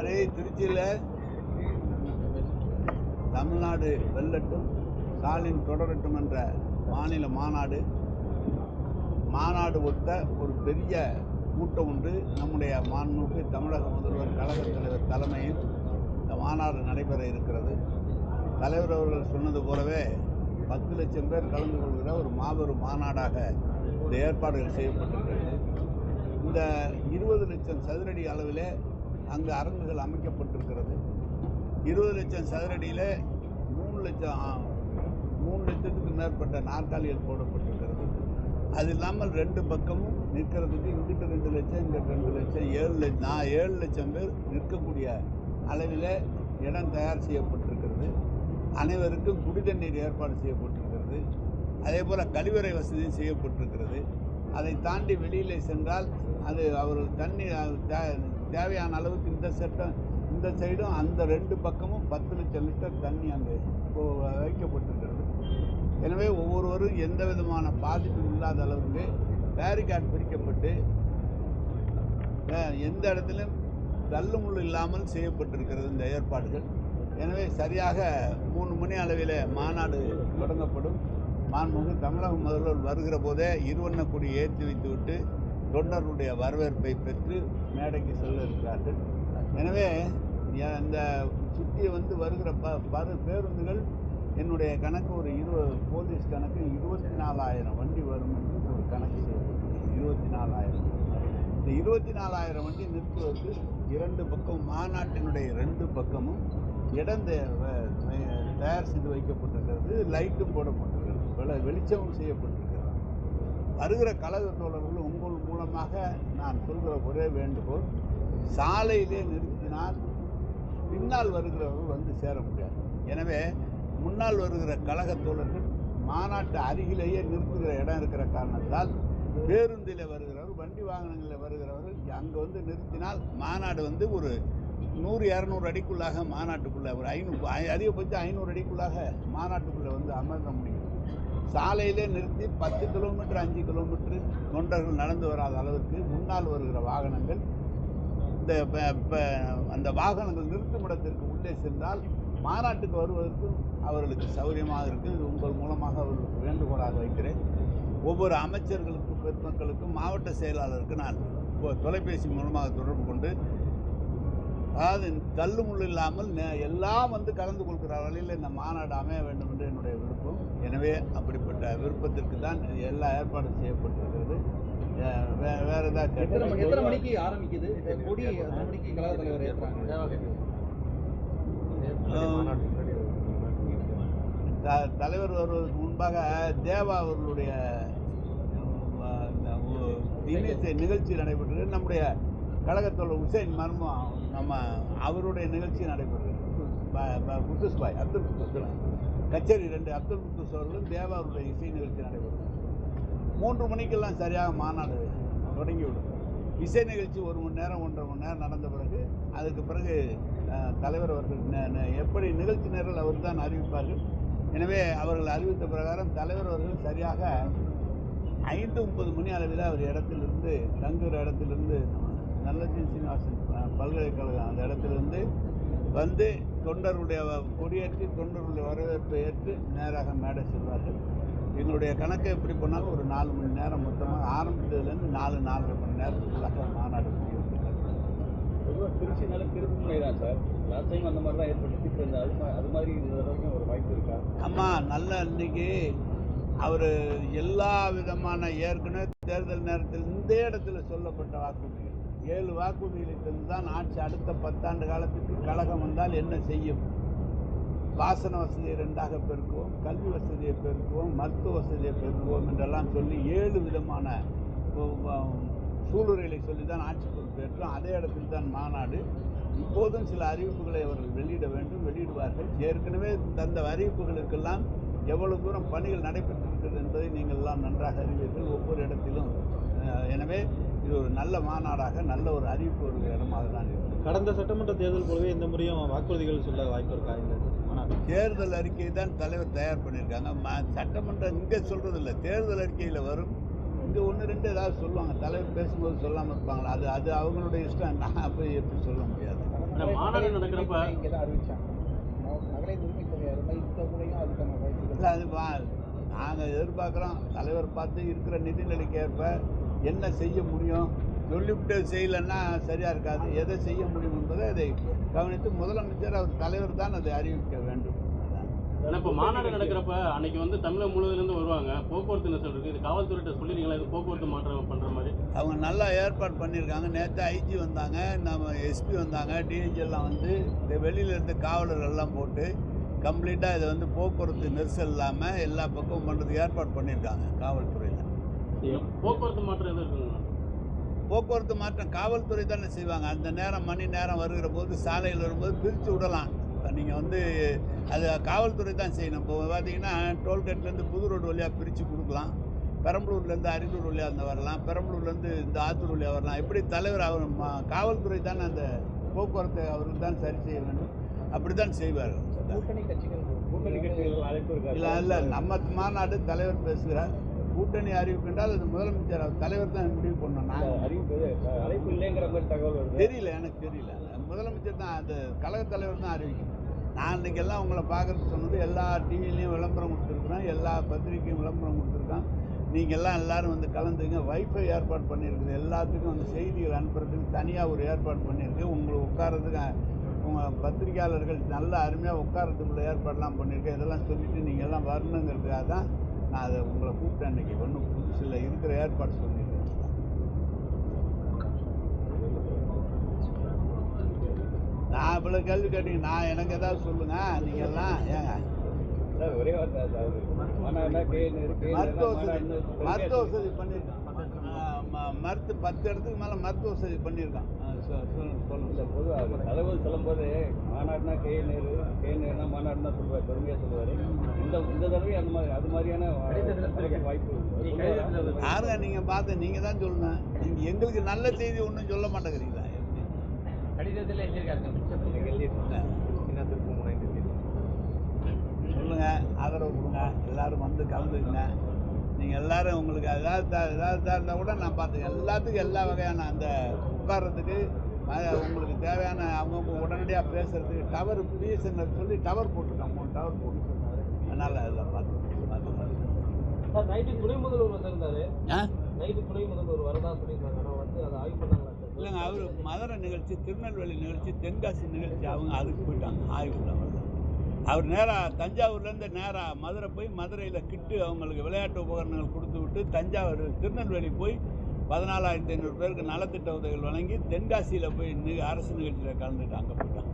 அதே திருச்சியில் தமிழ்நாடு வெல்லட்டும், ஸ்டாலின் தொடரட்டும் என்ற மாநில மாநாடு ஒத்த ஒரு பெரிய கூட்டம் உண்டு. நம்முடைய மாண்புமிகு தமிழக முதல்வர் கழகத் தலைவர் தலைமையில் இந்த மாநாடு நடைபெற இருக்கிறது. தலைவர் அவர்கள் சொன்னது போலவே 10 லட்சம் பேர் கலந்து கொள்கிற ஒரு மாபெரும் மாநாடாக இந்த ஏற்பாடுகள் செய்யப்பட்டிருக்கிறது. இந்த 20 லட்சம் சதுரடி அளவிலே அங்கு அரங்குகள் அமைக்கப்பட்டிருக்கிறது. 20 லட்சம் சதுரடியில் 3 லட்சத்துக்கு மேற்பட்ட நாற்காலிகள் போடப்பட்டிருக்கிறது. அது இல்லாமல் 2 பக்கமும் நிற்கிறதுக்கு இங்கிட்டு 2 லட்சம், இங்கிட்டு 2 லட்சம், 7 லட்சம் பேர் நிற்கக்கூடிய அளவில் இடம் தயார் செய்யப்பட்டிருக்கிறது. அனைவருக்கும் குடிதண்ணீர் ஏற்பாடு செய்யப்பட்டிருக்கிறது. அதே போல் கழிவறை வசதியும் செய்யப்பட்டிருக்கிறது. அதை தாண்டி வெளியிலே சென்றால் அது அவர்கள் தண்ணி தேவையான அளவுக்கு இந்த சைடும் அந்த 2 பக்கமும் 10 லட்சம் லிட்டர் தண்ணி அங்கே வைக்கப்பட்டிருக்கிறது. எனவே ஒவ்வொருவரும் எந்த விதமான பாதிப்பும் இல்லாத அளவுக்கு பேரிகார்டு பிரிக்கப்பட்டு எந்த இடத்திலும் தள்ளுமுள்ளு இல்லாமல் செய்யப்பட்டிருக்கிறது இந்த ஏற்பாடுகள். எனவே சரியாக 3 மணி அளவில் மாநாடு தொடங்கப்படும். மாண்புமிகு தமிழக முதல்வர் வருகிற போதே இருவண்ண கொடி ஏற்றி வைத்துவிட்டு தொண்டர்களுடைய வரவேற்பை பெற்று மேடைக்கு செல்ல இருக்கிறார்கள். எனவே இந்த சுற்றி வருகிற பேருந்துகள் என்னுடைய கணக்கு ஒரு போலீஸ் கணக்கு 24,000 வண்டி வரும் என்று ஒரு கணக்கு செய்யப்பட்டது. 24,000. இந்த 24,000 வண்டி நிறுத்துவதற்கு 2 பக்கம் மாநாட்டினுடைய 2 பக்கமும் இடம் தயார் செய்து வைக்கப்பட்டிருக்கிறது. லைட்டும் போடப்பட்டிருக்கிறது, வெளிச்சமும் செய்யப்பட்டிருக்கிறது. வருகிற கழக தோழர்கள் உங்கள் மூலமாக நான் சொல்கிற ஒரே வேண்டுகோள், சாலையிலே நிறுத்தினால் பின்னால் வருகிறவர்கள் சேர முடியாது. எனவே முன்னால் வருகிற கழக தோழர்கள் மாநாட்டு அருகிலேயே நிறுத்துகிற இடம் இருக்கிற காரணத்தால் பேருந்தில் வருகிறவர், வண்டி வாகனங்களில் வருகிறவர்கள் அங்கே நிறுத்தினால் மாநாடு ஒரு 100-200 அடிக்குள்ளாக மாநாட்டுக்குள்ளே ஒரு 500 அதிகபட்சம் 500 அடிக்குள்ளாக மாநாட்டுக்குள்ளே அமர்ந்த முடியும். சாலையிலே நிறுத்தி 10 கிலோமீட்டர் 5 கிலோமீட்டர் தொண்டர்கள் நடந்து வராத அளவுக்கு முன்னால் வருகிற வாகனங்கள் அந்த வாகனங்கள் நிறுத்தும் இடத்திற்கு உள்ளே சென்றால் மாநாட்டுக்கு வருவதற்கு அவர்களுக்கு சௌகரியமாக இருக்குது. இது உங்கள் மூலமாக அவர்களுக்கு வேண்டுகோளாக வைக்கிறேன். ஒவ்வொரு அமைச்சர்களுக்கும் பெருமக்களுக்கும் மாவட்ட செயலாளருக்கு நான் தொலைபேசி மூலமாக தொடர்பு கொண்டு, அதாவது தள்ளுமுள்ளு இல்லாமல் எல்லாம் கலந்து கொள்கிற வழியில் இந்த மாநாடு அமைய வேண்டும் என்று என்னுடைய விருப்பம். எனவே அப்படிப்பட்ட விருப்பத்திற்கு தான் எல்லா ஏற்பாடும் செய்யப்பட்டிருக்கிறது. வேற ஏதாவது எத்தனை மணிக்கு ஆரம்பிக்குது கொடி? எத்தனை மணிக்கு கழக தலைவர் ஏற்றாங்க? தலைவர் வருவதற்கு முன்பாக தேவா அவர்களுடைய நிகழ்ச்சி நடைபெற்றது. நம்முடைய கழகத்தோழர் உசைன் மர்மம் அவருடைய நிகழ்ச்சி நடைபெற்றது. குத்துஸ் பாய் அப்துல் குத்துஸ் கச்சேரி 2 அப்துல் குத்துஸ் அவர்களும் தேவா அவருடைய இசை நிகழ்ச்சி நடைபெற்றது. 3 மணிக்கெல்லாம் சரியாக மாநாடு தொடங்கிவிடும். இசை நிகழ்ச்சி 1 மணி நேரம் 1.5 மணி நேரம் நடந்த பிறகு அதுக்கு பிறகு தலைவர் அவர்கள் எப்படி நிகழ்ச்சி நேரில் அவர் தான் அறிவிப்பார்கள். எனவே அவர்கள் அறிவித்த பிரகாரம் தலைவர் அவர்கள் சரியாக 5:30 மணி அளவில் அவர் இடத்திலிருந்து தங்குகிற இடத்திலிருந்து நல்லஜி சீனிவாசன் பல்கலைக்கழகம் அந்த இடத்திலிருந்து தொண்டர்களுடைய கொடியேற்றி தொண்டர்களுடைய வரவேற்பை ஏற்று நேராக மேடை செல்வார்கள். எங்களுடைய கணக்கை எப்படி போனாலும் ஒரு 4 மணி நேரம் மொத்தமாக ஆரம்பித்ததுலேருந்து 4-4.5 மணி நேரத்துக்குள்ளாக மாநாடு முடிவெடுக்கிறார். பொதுவாக திருச்சினால திருப்புமுனை தான் சார். லாஸ்ட் டைம் அந்த மாதிரி தான் ஏற்பட்டு அது மாதிரி ஒரு வாய்ப்பு இருக்கா? ஆமாம், நல்ல இன்னைக்கு அவர் எல்லா விதமான ஏற்கனவே தேர்தல் நேரத்தில் இந்த இடத்துல சொல்லப்பட்ட வாக்குறுதிகள் 7 வாக்குறுதிகளுக்கு தான் ஆட்சி அடுத்த 10 ஆண்டு காலத்துக்கு கழகம் வந்தால் என்ன செய்யும்? பாசன வசதியை 2ஆக பெருக்குவோம், கல்வி வசதியை பெருக்குவோம், மருத்துவ வசதியை பெருக்குவோம் என்றெல்லாம் சொல்லி 7 விதமான சூளுரைகளை சொல்லி தான் ஆட்சி பொறுப்பேற்றோம். அதே இடத்தில் தான் மாநாடு. இப்போதும் சில அறிவிப்புகளை அவர்கள் வெளியிட வேண்டும், வெளியிடுவார்கள். ஏற்கனவே தந்த அறிவிப்புகளுக்கெல்லாம் எவ்வளவு தூரம் பணிகள் நடைபெற்றிருக்கிறது என்பதை நீங்கள் எல்லாம் நன்றாக அறிவீர்கள் ஒவ்வொரு இடத்திலும். எனவே இது ஒரு நல்ல மாநாடாக நல்ல ஒரு அறிவிப்பு ஒரு இடமாக தான் இருக்குது. கடந்த சட்டமன்ற தேர்தல் போலவே இந்த முறையும் வாக்குறுதிகள் சொல்ல வாய்ப்பு இருக்கா? இந்த தேர்தல் அறிக்கையை தான் தலைவர் தயார் பண்ணியிருக்காங்க. சட்டமன்றம் இங்கே சொல்கிறது இல்லை, தேர்தல் அறிக்கையில் வரும். இங்கே 1-2 ஏதாவது சொல்லுவாங்க, தலைவர் பேசும்போது சொல்லாமல் இருப்பாங்களா? அது அவங்களுடைய இஷ்டம். நான் போய் எப்படி சொல்ல முடியாது. மாநாடு நடக்கிறப்ப இங்கே தான் அறிவிச்சாங்க மகளிர் உரிமை தொகை அருமை இந்த முறையும் அதுக்கான வாய்ப்புகள் இல்லை அது நாங்கள் எதிர்பார்க்குறோம் தலைவர் பார்த்து இருக்கிற நிதிநிலைக்கு ஏற்ப என்ன செய்ய முடியும் சொல்லிவிட்டு செய்யலைன்னா சரியாக இருக்காது எதை செய்ய முடியும் என்பதை அதை கவனித்து முதலமைச்சர் அவர் தலைவர் தான் அதை அறிவிக்க வேண்டும். ஏன்னா இப்போ மாநாடு நடக்கிறப்ப அன்னைக்கு வந்து தமிழகம் முழுவதுலேருந்து வருவாங்க, போக்குவரத்து நெரிசல் இருக்குது. இது காவல்துறையிட்ட சொல்லிருக்கீங்களா இது போக்குவரத்து மாற்றம் பண்ணுற மாதிரி? அவங்க நல்லா ஏற்பாடு பண்ணியிருக்காங்க. நேற்று ஐஜி வந்தாங்க, நம்ம எஸ்பி வந்தாங்க, டிஐஜி எல்லாம் வந்து இந்த வெளியில இருந்து காவலர்கள்லாம் போட்டு கம்ப்ளீட்டாக இதை வந்து போக்குவரத்து நெரிசல் இல்லாமல் எல்லா பக்கமும் பண்ணுறதுக்கு ஏற்பாடு பண்ணியிருக்காங்க காவல்துறையில். போக்குவரத்து மாற்றம் எதுவும் இருக்குங்களா? போக்குவரத்து மாற்றம் காவல்துறை தானே செய்வாங்க. அந்த நேரம் மணி நேரம் வருகிற போது சாலையில் வரும்போது பிரித்து விடலாம். இப்போ நீங்கள் வந்து அது காவல்துறை தான் செய்யணும். இப்போ பார்த்தீங்கன்னா டோல்கேட்லேருந்து புது ரோடு வழியாக பிரித்து கொடுக்கலாம், பெரம்பலூர்லேருந்து அரியலூர் வழியாக அந்த வரலாம், பெரம்பலூர்லேருந்து இந்த ஆத்தூர் வழியாக வரலாம். எப்படி தலைவர் அவர் காவல்துறை தானே அந்த போக்குவரத்தை அவருக்கு தான் சரி செய்ய வேண்டும், அப்படி தான் செய்வார்கள். கூட்டணி கட்சிகள் அழைப்பு இருக்காது. இல்லை நம்ம மாநாடு தலைவர் பேசுகிறார். கூட்டணி அறிவிக்கின்றால் அது முதலமைச்சர் அவர் தலைவர் தான் முடிவு பண்ணணும். நான் அறிவிப்பு அழைப்பு இல்லைங்கிற மாதிரி தகவல் வருது. தெரியல, எனக்கு தெரியல. முதலமைச்சர் தான் அந்த கழகத் தலைவர் தான் அறிவிக்கணும். நான் இன்றைக்கெல்லாம் உங்களை பார்க்குறதுக்கு சொன்னது எல்லா டிவிலையும் விளம்பரம் கொடுத்துருக்குறோம், எல்லா பத்திரிக்கையும் விளம்பரம் கொடுத்துருக்கோம். நீங்கள் எல்லோரும் வந்து கலந்துங்க. வைஃபை ஏற்பாடு பண்ணியிருக்குது, எல்லாத்துக்கும் வந்து செய்திகள் அனுப்புறதுக்கு தனியாக ஒரு ஏற்பாடு பண்ணியிருக்கு. உங்களுக்கு உட்காரத்துக்கு உங்கள் பத்திரிகையாளர்கள் நல்ல அருமையாக உட்காரத்துக்குள்ள ஏற்பாடெலாம் பண்ணியிருக்கேன். இதெல்லாம் சொல்லிவிட்டு நீங்கள் எல்லாம் வரணுங்கிறதுக்காக தான் நான் அதை உங்களை கூப்பிட்டேன். இன்றைக்கி ஒன்றும் புதுசில் இருக்கிற ஏற்பாடு சொல்லியிருக்கேன். நான் இவ்வளோ கேள்வி கேட்டீங்க, நான் எனக்கு ஏதாவது சொல்லுங்கள். நீங்கள் எல்லாம் ஏங்க சார் ஒரே வார்த்தை மாநாடுனா மருத்துவ வசதி பண்ணியிருக்கான். மருத்துவ 10 இடத்துக்கு மேலே மருத்துவ வசதி பண்ணியிருக்கான். சொல்லுங்கள். பொதுவாக தலைவர் சொல்லும்போது மாநாடுனா நேருனா மாநாடுனா சொல்லுவார், பெருமையாக சொல்லுவார். இந்த தடவை அந்த மாதிரி அது மாதிரியான வாய்ப்பு யாருங்க நீங்கள் பார்த்து நீங்கள் தான் சொல்லணும். நீங்கள் எங்களுக்கு நல்ல செய்தி ஒன்றும் சொல்ல மாட்டேங்கிறீங்களா? கடிதத்தில் சொல்லுங்க, ஆதரவு கொடுங்க, எல்லாரும் வந்து கலந்துக்குங்க. நீங்கள் எல்லாரும் உங்களுக்கு ஏதாவது இருந்தால் கூட நான் பார்த்துக்கேன். எல்லாத்துக்கும் எல்லா வகையான அந்த உட்கார்றதுக்கு உங்களுக்கு தேவையான அவங்கவுங்க உடனடியாக பேசுறதுக்கு டவர் பிஎஸ்என்எல் சொல்லி டவர் போட்டிருக்காங்க, 3 டவர் போட்டுருக்காங்க. அதனால் அதெல்லாம் பார்த்து நைட்டு துணை முதல்வர் வந்திருந்தாரு. ஆ நைட்டு துணை முதல்வர் வரதா சொல்லியிருந்தாங்க. ஆனால் வந்து அதை ஆய்வு பண்ணாங்களா? இல்லைங்க, அவர் மதுரை நிகழ்ச்சி, திருநெல்வேலி நிகழ்ச்சி, தென்காசி நிகழ்ச்சி அவங்க அதுக்கு போயிட்டாங்க ஆய்வுல. அவர் நேராக தஞ்சாவூர்லேருந்து நேராக மதுரை போய் மதுரையில் கிட்டு அவங்களுக்கு விளையாட்டு உபகரணங்கள் கொடுத்து விட்டு தஞ்சாவூர் திருநெல்வேலி போய் 14,500 பேருக்கு நலத்திட்ட உதவிகள் வழங்கி தென்காசியில் போய் அரசு நிகழ்ச்சியில் கலந்துட்டு அங்கே போயிட்டாங்க.